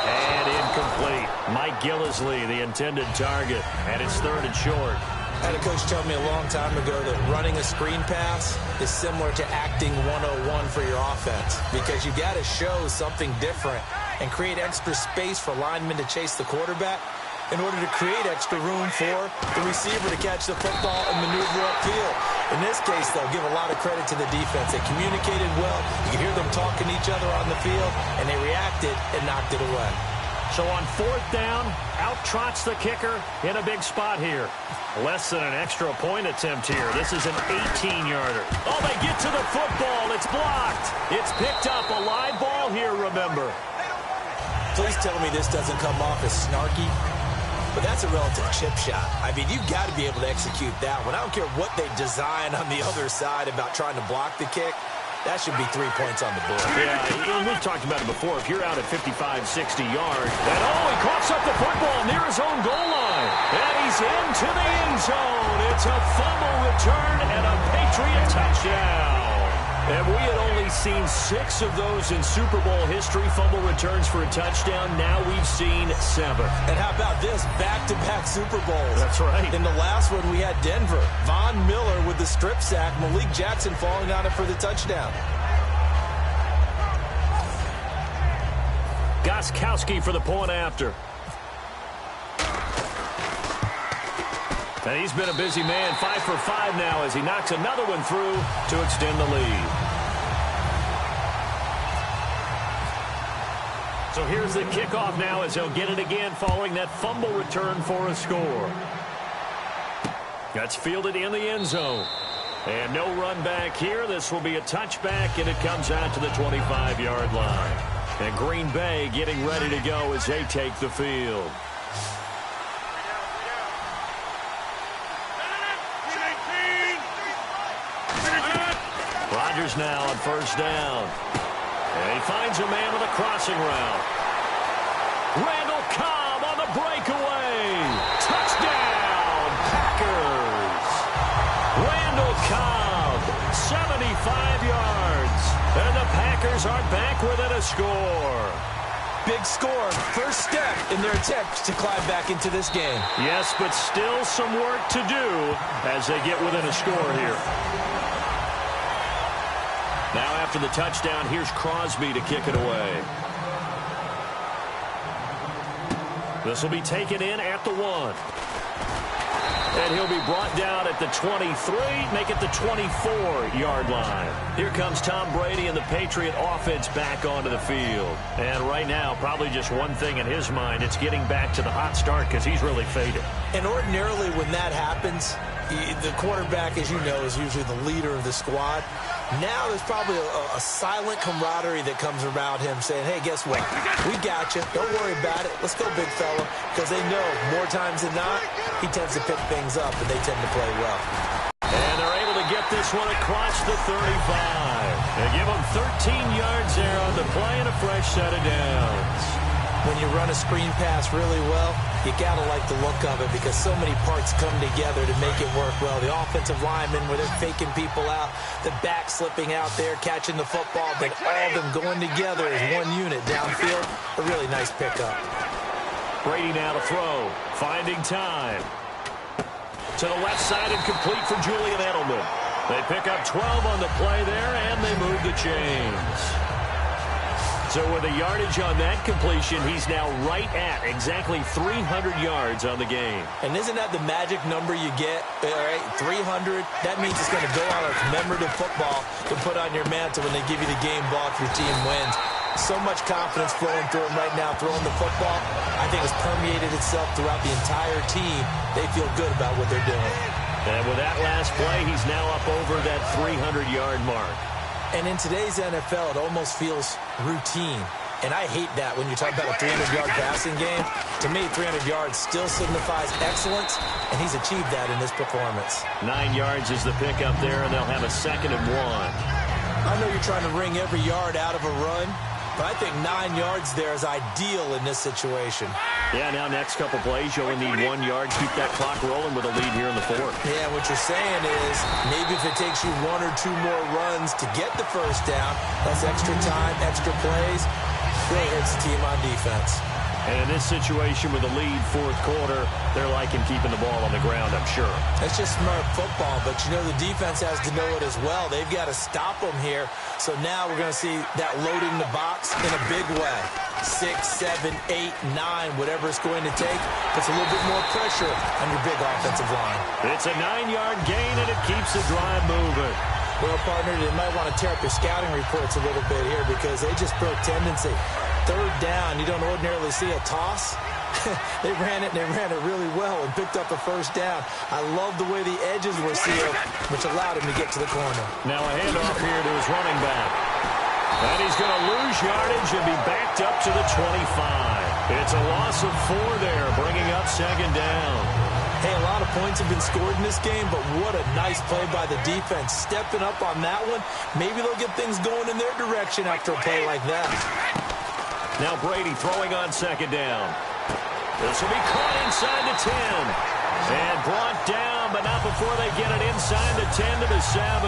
And incomplete. Mike Gillislee, the intended target. And it's 3rd and short. I had a coach tell me a long time ago that running a screen pass is similar to acting 101 for your offense, because you got to show something different and create extra space for linemen to chase the quarterback in order to create extra room for the receiver to catch the football and maneuver upfield. In this case, they'll give a lot of credit to the defense. They communicated well. You can hear them talking to each other on the field, and they reacted and knocked it away. So on 4th down, out trots the kicker in a big spot here. Less than an extra point attempt here. This is an 18-yarder. Oh, they get to the football. It's blocked. It's picked up. A live ball here, remember. Please tell me this doesn't come off as snarky, but that's a relative chip shot. I mean, you've got to be able to execute that one. I don't care what they design on the other side about trying to block the kick. That should be 3 points on the board. Yeah, we've talked about it before. If you're out at 55, 60 yards, and he coughs up the football near his own goal line. And he's into the end zone. It's a fumble return and a Patriot touchdown. And we had only seen 6 of those in Super Bowl history, fumble returns for a touchdown. Now we've seen 7. And how about this? Back-to-back Super Bowls. That's right. In the last one, we had Denver. Von Miller with the strip sack. Malik Jackson falling on it for the touchdown. Gostkowski for the point after. And he's been a busy man, 5 for 5 now as he knocks another one through to extend the lead. So here's the kickoff now as he'll get it again following that fumble return for a score. That's fielded in the end zone. And no run back here. This will be a touchback, and it comes out to the 25-yard line. And Green Bay getting ready to go as they take the field. Rodgers now on first down. And he finds a man with a crossing route. Randall Cobb on the breakaway. Touchdown, Packers. Randall Cobb, 75 yards. And the Packers are back within a score. Big score, first step in their attempt to climb back into this game. Yes, but still some work to do as they get within a score here. Now after the touchdown, here's Crosby to kick it away. This will be taken in at the 1. And he'll be brought down at the 23, make it the 24-yard line. Here comes Tom Brady and the Patriot offense back onto the field. And right now, probably just one thing in his mind, it's getting back to the hot start because he's really faded. And ordinarily when that happens, the quarterback, as you know, is usually the leader of the squad. Now there's probably a silent camaraderie that comes around him saying, hey, guess what? We got you. Don't worry about it. Let's go, big fella. Because they know more times than not, he tends to pick things up, and they tend to play well. And they're able to get this one across the 35. They give him 13 yards there on the play and a fresh set of downs. When you run a screen pass really well, you got to like the look of it because so many parts come together to make it work well. The offensive linemen, where they're faking people out, the back slipping out there, catching the football, but all of them going together as one unit downfield. A really nice pickup. Brady now to throw, finding time. To the left side and complete for Julian Edelman. They pick up 12 on the play there, and they move the chains. So with the yardage on that completion, he's now right at exactly 300 yards on the game. And isn't that the magic number you get? All right, 300. That means it's going to go on a commemorative football to put on your mantle when they give you the game ball if your team wins. So much confidence flowing through him right now throwing the football. I think it's permeated itself throughout the entire team. They feel good about what they're doing. And with that last play, he's now up over that 300-yard mark. And in today's NFL, it almost feels routine. And I hate that when you talk about a 300-yard passing game. To me, 300 yards still signifies excellence, and he's achieved that in this performance. 9 yards is the pickup there, and they'll have a 2nd and 1. I know you're trying to wring every yard out of a run, but I think 9 yards there is ideal in this situation. Yeah, now next couple plays, you only need 1 yard. Keep that clock rolling with a lead here in the 4th. Yeah, what you're saying is maybe if it takes you 1 or 2 more runs to get the first down, that's extra time, extra plays, really hurts the team on defense. And in this situation with the lead 4th quarter, they're liking keeping the ball on the ground, I'm sure. That's just smart football, but you know the defense has to know it as well. They've got to stop them here. So now we're going to see that loading the box in a big way. 6, 7, 8, 9, whatever it's going to take, puts a little bit more pressure on your big offensive line. It's a 9-yard gain, and it keeps the drive moving. Well, partner, they might want to tear up your scouting reports a little bit here because they just broke tendency. 3rd down, you don't ordinarily see a toss. They ran it, and they ran it really well and picked up a first down. I love the way the edges were sealed, which allowed him to get to the corner. Now a handoff here to his running back. And he's going to lose yardage and be backed up to the 25. It's a loss of 4 there, bringing up 2nd down. Hey, a lot of points have been scored in this game, but what a nice play by the defense. Stepping up on that one, maybe they'll get things going in their direction after a play like that. Now Brady throwing on 2nd down. This will be caught inside the 10. And brought down, but not before they get it inside the 10 to the 7.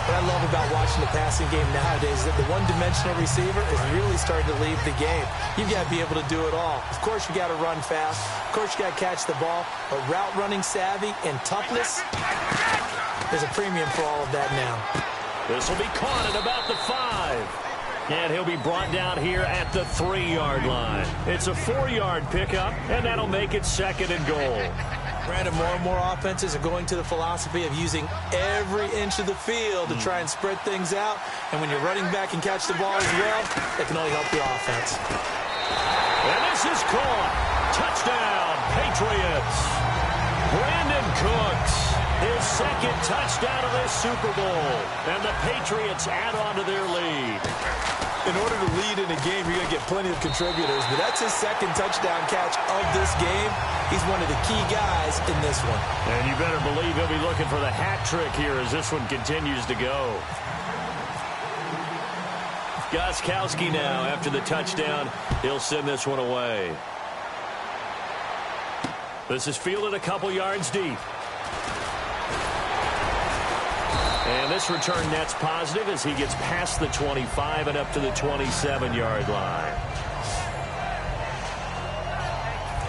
What I love about watching the passing game nowadays is that the one-dimensional receiver is really starting to leave the game. You've got to be able to do it all. Of course, you got to run fast. Of course, you got to catch the ball. But route running savvy and toughness, there's a premium for all of that now. This will be caught at about the 5. And he'll be brought down here at the 3-yard line. It's a 4-yard pickup, and that'll make it 2nd and goal. Granted, more and more offenses are going to the philosophy of using every inch of the field to try and spread things out. And when you're running back and catch the ball as well, it can only help the offense. And this is caught. Touchdown, Patriots. Brandon Cooks, his 2nd touchdown of this Super Bowl. And the Patriots add on to their lead. In order to lead in a game, you're going to get plenty of contributors, but that's his 2nd touchdown catch of this game. He's one of the key guys in this one. And you better believe he'll be looking for the hat trick here as this one continues to go. Gostkowski now, after the touchdown, he'll send this one away. This is fielded a couple yards deep. And this return net's positive as he gets past the 25 and up to the 27-yard line.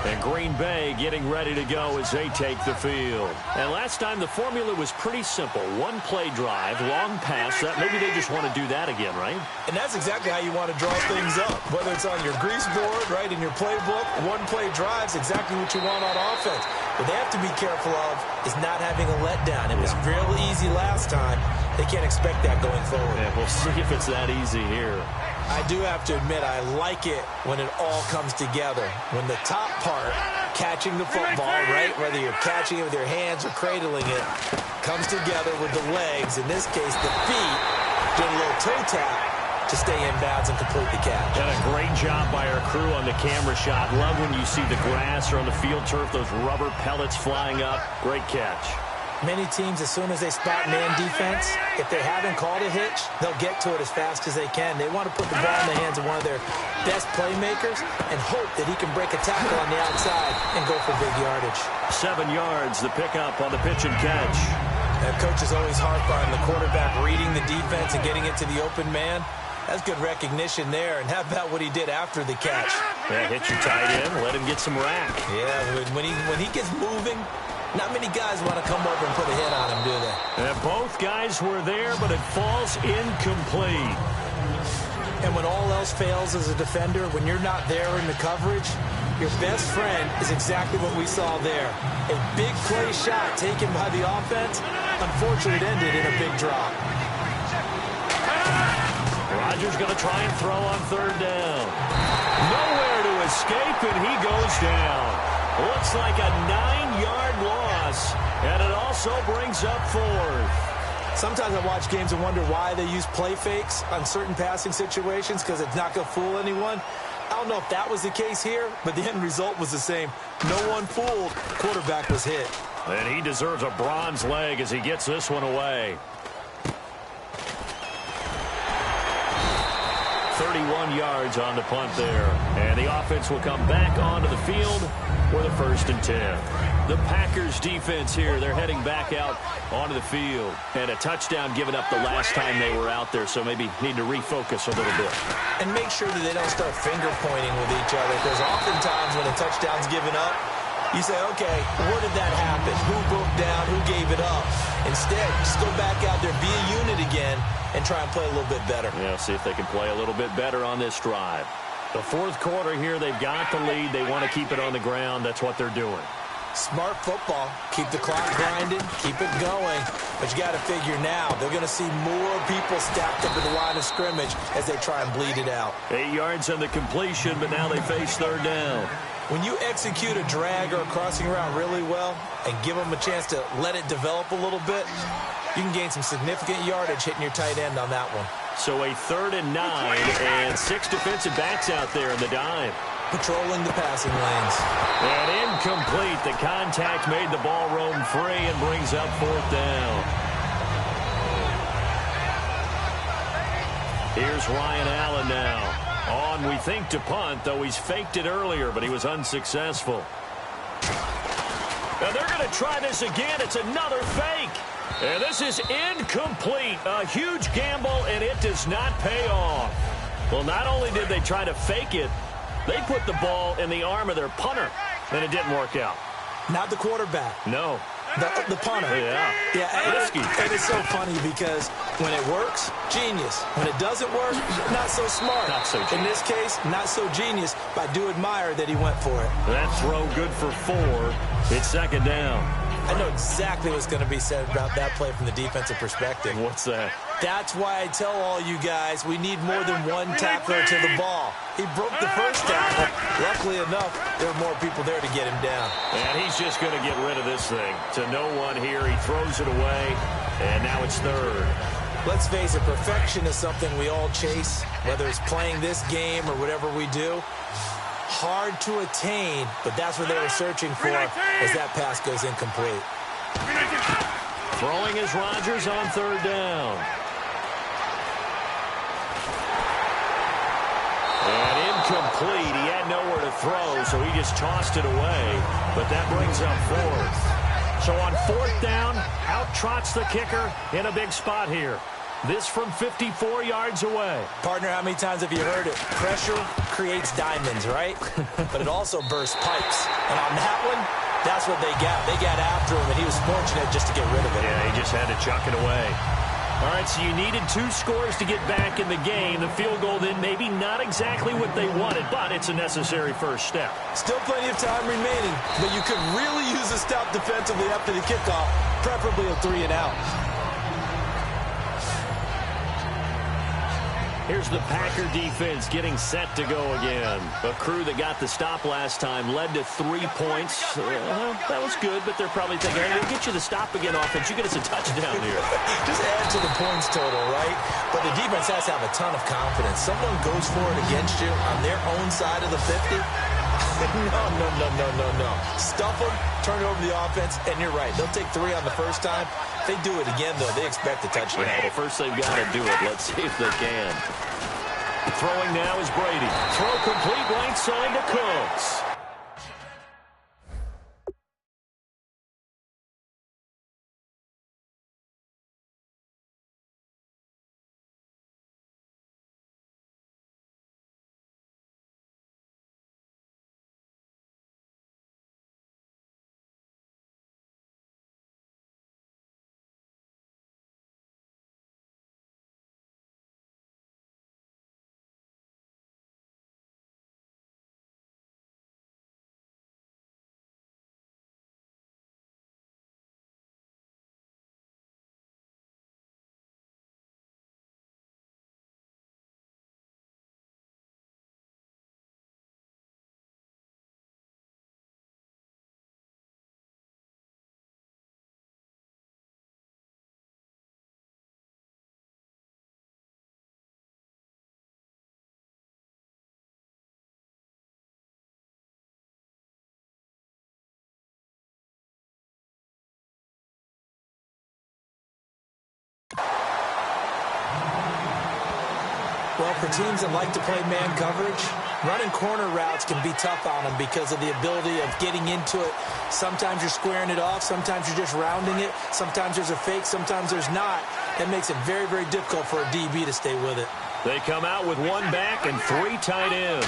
And Green Bay getting ready to go as they take the field. And last time the formula was pretty simple. One play drive, long pass. Maybe they just want to do that again, right? And that's exactly how you want to draw things up. Whether it's on your grease board, right, in your playbook, one play drive's exactly what you want on offense. What they have to be careful of is not having a letdown. It was real easy last time. They can't expect that going forward. Yeah, we'll see if it's that easy here. I do have to admit, I like it when it all comes together. When the top part, catching the football, right, whether you're catching it with your hands or cradling it, comes together with the legs, in this case the feet, doing a little toe tap to stay in bounds and complete the catch. And a great job by our crew on the camera shot. Love when you see the grass or on the field turf, those rubber pellets flying up. Great catch. Many teams, as soon as they spot man defense, if they haven't called a hitch, they'll get to it as fast as they can. They want to put the ball in the hands of one of their best playmakers and hope that he can break a tackle on the outside and go for big yardage. 7 yards, the pickup on the pitch and catch. And coaches always harp on the quarterback reading the defense and getting it to the open man. That's good recognition there. And how about what he did after the catch? Yeah, hit your tight end, let him get some rack. Yeah, when he gets moving, not many guys want to come over and put a hit on him, do they? And both guys were there, but it falls incomplete. And when all else fails as a defender, when you're not there in the coverage, your best friend is exactly what we saw there. A big play shot taken by the offense. Unfortunately, it ended in a big drop. Rodgers going to try and throw on third down. Nowhere to escape, and he goes down. Looks like a 9-yard loss, and it also brings up fourth. Sometimes I watch games and wonder why they use play fakes on certain passing situations, because it's not going to fool anyone. I don't know if that was the case here, but the end result was the same. No one fooled. Quarterback was hit. And he deserves a bronze leg as he gets this one away. 31 yards on the punt there. And the offense will come back onto the field for the 1st and 10. The Packers defense here, they're heading back out onto the field. And a touchdown given up the last time they were out there, so maybe need to refocus a little bit. And make sure that they don't start finger pointing with each other, because oftentimes when a touchdown's given up, you say, okay, where did that happen? Who broke down? Who gave it up? Instead, just go back out there, be a unit again, and try and play a little bit better. Yeah, see if they can play a little bit better on this drive. The 4th quarter here, they've got the lead. They want to keep it on the ground. That's what they're doing. Smart football. Keep the clock grinding. Keep it going. But you got to figure now, they're going to see more people stacked up at the line of scrimmage as they try and bleed it out. 8 yards on the completion, but now they face third down. When you execute a drag or a crossing route really well and give them a chance to let it develop a little bit, you can gain some significant yardage hitting your tight end on that one. So a 3rd and 9 and 6 defensive backs out there in the dime. Patrolling the passing lanes. And incomplete. The contact made the ball roam free and brings up 4th down. Here's Ryan Allen now. On, we think, to punt, though he's faked it earlier, but he was unsuccessful. Now they're going to try this again. It's another fake. And this is incomplete. A huge gamble, and it does not pay off. Well, not only did they try to fake it, they put the ball in the arm of their punter, and it didn't work out. Not the quarterback. No. The punter. Yeah. Risky. And it's so funny because when it works, genius. When it doesn't work, not so smart. Not so genius. In this case, not so genius, but I do admire that he went for it. That throw good for 4. It's 2nd down. I know exactly what's going to be said about that play from the defensive perspective. What's that? That's why I tell all you guys we need more than one tackler to the ball. He broke the first tackle. Luckily enough, there were more people there to get him down. And he's just going to get rid of this thing. To no one here, he throws it away, and now it's 3rd. Let's face it, perfection is something we all chase, whether it's playing this game or whatever we do. Hard to attain, but that's what they were searching for as that pass goes incomplete. Throwing is Rodgers on 3rd down. And incomplete. He had nowhere to throw, so he just tossed it away. But that brings up 4th. So on 4th down, out trots the kicker in a big spot here. This from 54 yards away. Partner, how many times have you heard it? Pressure creates diamonds, right? But it also bursts pipes. And on that one, that's what they got. They got after him, and he was fortunate just to get rid of it. Yeah, he just had to chuck it away. All right, so you needed 2 scores to get back in the game. The field goal then maybe not exactly what they wanted, but it's a necessary first step. Still plenty of time remaining, but you could really use a stop defensively after the kickoff, preferably a 3 and out. Here's the Packer defense getting set to go again. A crew that got the stop last time led to 3 points. That was good, but they're probably thinking, hey, we'll get you the stop again offense. You get us a touchdown here. Just add to the points total, right? But the defense has to have a ton of confidence. Someone goes for it against you on their own side of the 50. No. Stuff them, turn it over to the offense, and you're right. They'll take 3 on the first time. If they do it again, though, they expect a touchdown. Well, first they've got to do it. Let's see if they can. Throwing now is Brady. Throw complete, right side to Cooks. Well, for teams that like to play man coverage, running corner routes can be tough on them because of the ability of getting into it. Sometimes you're squaring it off. Sometimes you're just rounding it. Sometimes there's a fake. Sometimes there's not. That makes it very, very difficult for a DB to stay with it. They come out with 1 back and 3 tight ends.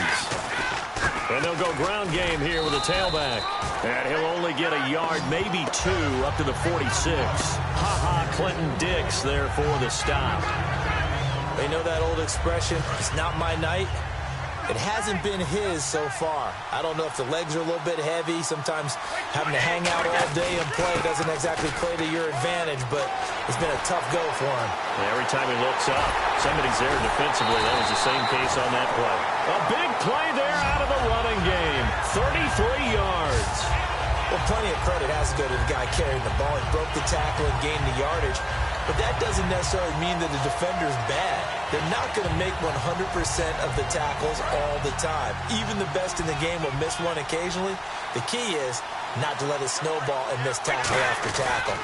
And they'll go ground game here with a tailback. And he'll only get a yard, maybe 2, up to the 46. Ha-ha, Clinton Dix there for the stop. They know that old expression, it's not my night. It hasn't been his so far. I don't know if the legs are a little bit heavy. Sometimes having to hang out all day and play doesn't exactly play to your advantage, but it's been a tough go for him. Every time he looks up, somebody's there defensively. That was the same case on that play. A big play there out of the running game. 33 yards. Well, plenty of credit has to go to the guy carrying the ball. He broke the tackle and gained the yardage. But that doesn't necessarily mean that the defender's bad. They're not going to make 100% of the tackles all the time. Even the best in the game will miss one occasionally. The key is not to let it snowball and miss tackle after tackle.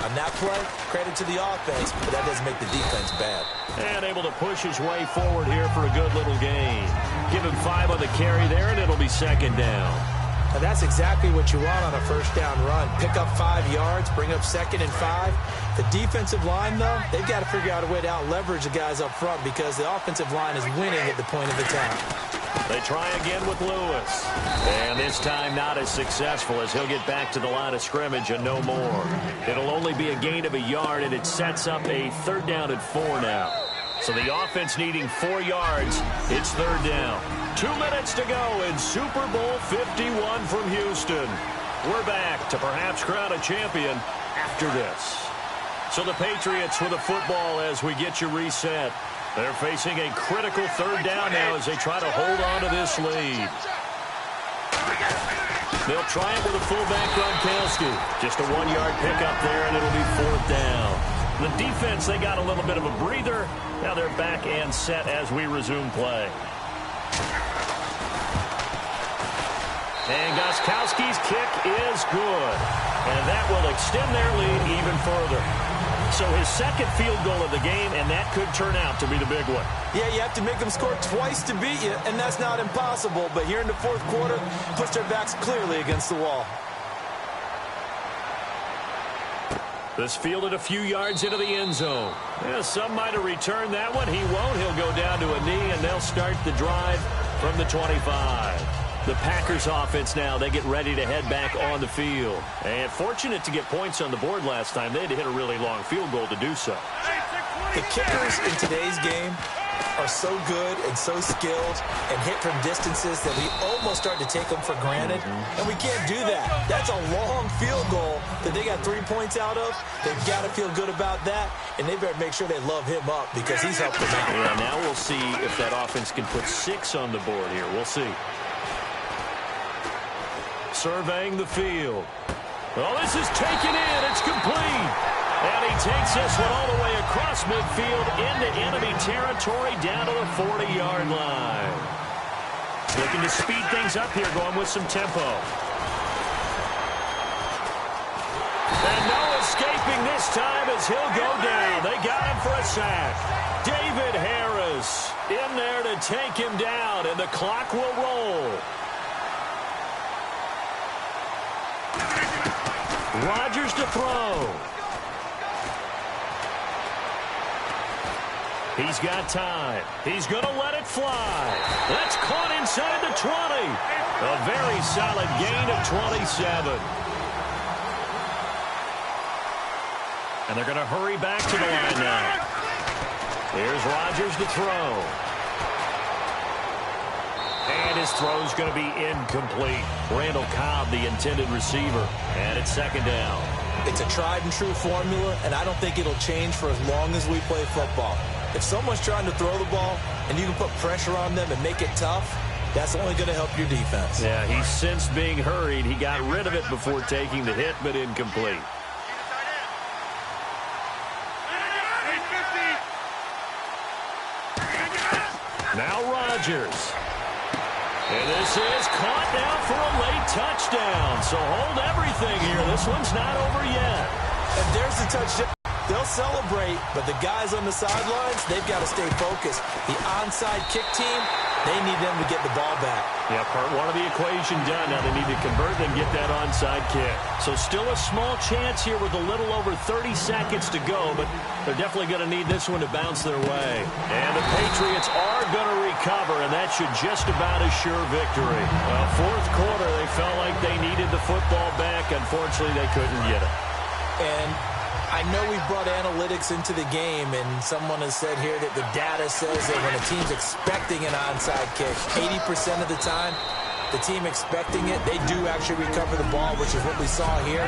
On that play, credit to the offense, but that doesn't make the defense bad. And able to push his way forward here for a good little gain. Give him 5 on the carry there, and it'll be 2nd down. Now that's exactly what you want on a first down run. Pick up 5 yards, bring up 2nd and 5. The defensive line, though, they've got to figure out a way to out-leverage the guys up front because the offensive line is winning at the point of attack. They try again with Lewis. And this time not as successful as he'll get back to the line of scrimmage and no more. It'll only be a gain of a yard, and it sets up a 3rd down and 4 now. So the offense needing 4 yards. It's 3rd down. 2 minutes to go in Super Bowl 51 from Houston. We're back to perhaps crown a champion after this. So the Patriots with the football as we get you reset. They're facing a critical 3rd down now as they try to hold on to this lead. They'll try it with a fullback Gronkowski. Just a 1-yard pickup there, and it'll be 4th down. The defense, they got a little bit of a breather. Now they're back and set as we resume play. And Gostkowski's kick is good. And that will extend their lead even further. So his 2nd field goal of the game, and that could turn out to be the big one. Yeah, you have to make them score twice to beat you, and that's not impossible. But here in the 4th quarter, push their backs clearly against the wall. This fielded a few yards into the end zone. Yeah, some might have returned that one. He won't. He'll go down to a knee, and they'll start the drive from the 25. The Packers offense now, they get ready to head back on the field. And fortunate to get points on the board last time. They had to hit a really long field goal to do so. The kickers in today's game are so good and so skilled and hit from distances that we almost start to take them for granted, and we can't do that. That's a long field goal that they got 3 points out of. They've got to feel good about that, and they better make sure they love him up because he's helped them out. Yeah, now we'll see if that offense can put 6 on the board here. We'll see. Surveying the field. Well, this is taken in. It's complete. And he takes this one all the way across midfield into enemy territory down to the 40-yard line. Looking to speed things up here, going with some tempo. And no escaping this time as he'll go down. They got him for a sack. David Harris in there to take him down, and the clock will roll. Rodgers to throw. He's got time. He's going to let it fly. That's caught inside the 20. A very solid gain of 27. And they're going to hurry back to the line now. Here's Rodgers to throw. And his throw's going to be incomplete. Randall Cobb, the intended receiver. And it's second down. It's a tried and true formula, and I don't think it'll change for as long as we play football. If someone's trying to throw the ball and you can put pressure on them and make it tough, that's only going to help your defense. Yeah, he's since being hurried. He got rid of it before taking the hit, but incomplete. Now Rodgers. And this is caught now for a late touchdown. So hold everything here. This one's not over yet. And there's the touchdown. They'll celebrate, but the guys on the sidelines, they've got to stay focused. The onside kick team, they need them to get the ball back. Yeah, part one of the equation done. Now they need to convert and get that onside kick. So still a small chance here with a little over 30 seconds to go, but they're definitely going to need this one to bounce their way. And the Patriots are going to recover, and that should just about assure victory. Well, fourth quarter, they felt like they needed the football back. Unfortunately, they couldn't get it. And I know we've brought analytics into the game, and someone has said here that the data says that when a team's expecting an onside kick, 80% of the time, the team expecting it, they do actually recover the ball, which is what we saw here.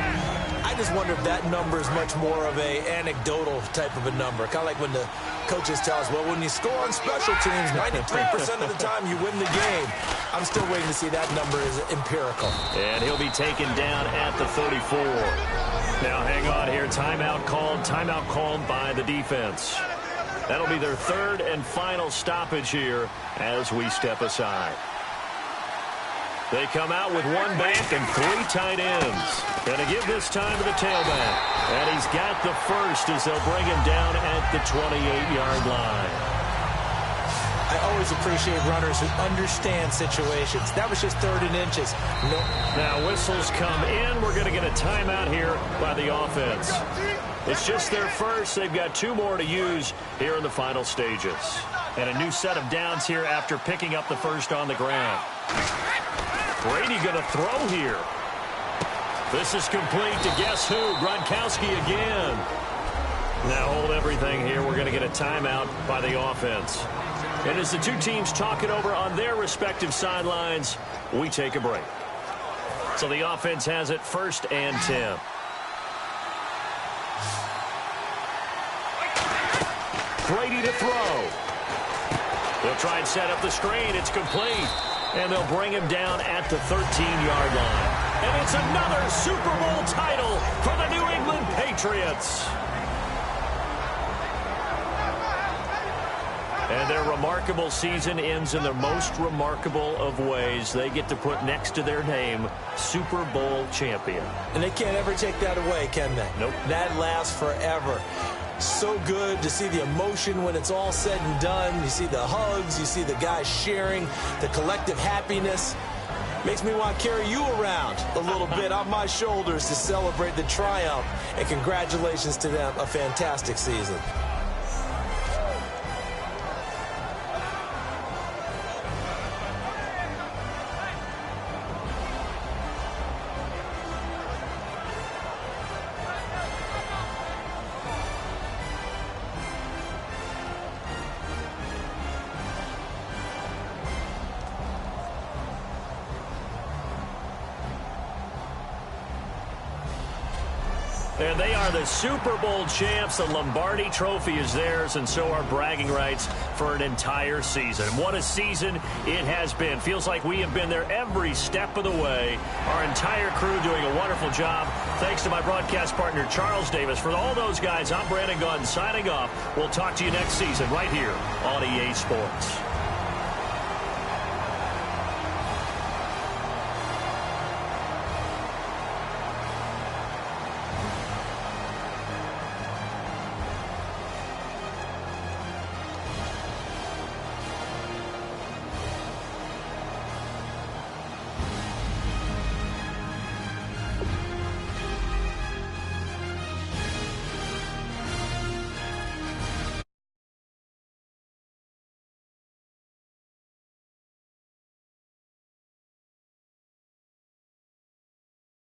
I just wonder if that number is much more of a anecdotal type of a number. Kind of like when the coaches tell us, well, when you score on special teams, 93% of the time you win the game. I'm still waiting to see that number is empirical. And he'll be taken down at the 34. Now hang on here. Timeout called by the defense. That'll be their third and final stoppage here as we step aside. They come out with one back and 3 tight ends. Going to give this time to the tailback. And he's got the first as they'll bring him down at the 28-yard line. I always appreciate runners who understand situations. That was just 3rd and inches. No. Now whistles come in. We're going to get a timeout here by the offense. It's just their first. They've got 2 more to use here in the final stages. And a new set of downs here after picking up the first on the ground. Brady going to throw here. This is complete to guess who? Gronkowski again. Now hold everything here. We're going to get a timeout by the offense. And as the two teams talk it over on their respective sidelines, we take a break. So the offense has it 1st and 10. Brady to throw. They'll try and set up the screen. It's complete. And they'll bring him down at the 13-yard line. And it's another Super Bowl title for the New England Patriots. And their remarkable season ends in the most remarkable of ways. They get to put next to their name, Super Bowl champion. And they can't ever take that away, can they? Nope. That lasts forever. So good to see the emotion when it's all said and done. You see the hugs. You see the guys sharing, the collective happiness. Makes me want to carry you around a little bit on my shoulders to celebrate the triumph. And congratulations to them. A fantastic season. And they are the Super Bowl champs. The Lombardi Trophy is theirs, and so are bragging rights for an entire season. What a season it has been. Feels like we have been there every step of the way. Our entire crew doing a wonderful job. Thanks to my broadcast partner, Charles Davis. For all those guys, I'm Brandon Gaudin signing off. We'll talk to you next season right here on EA Sports.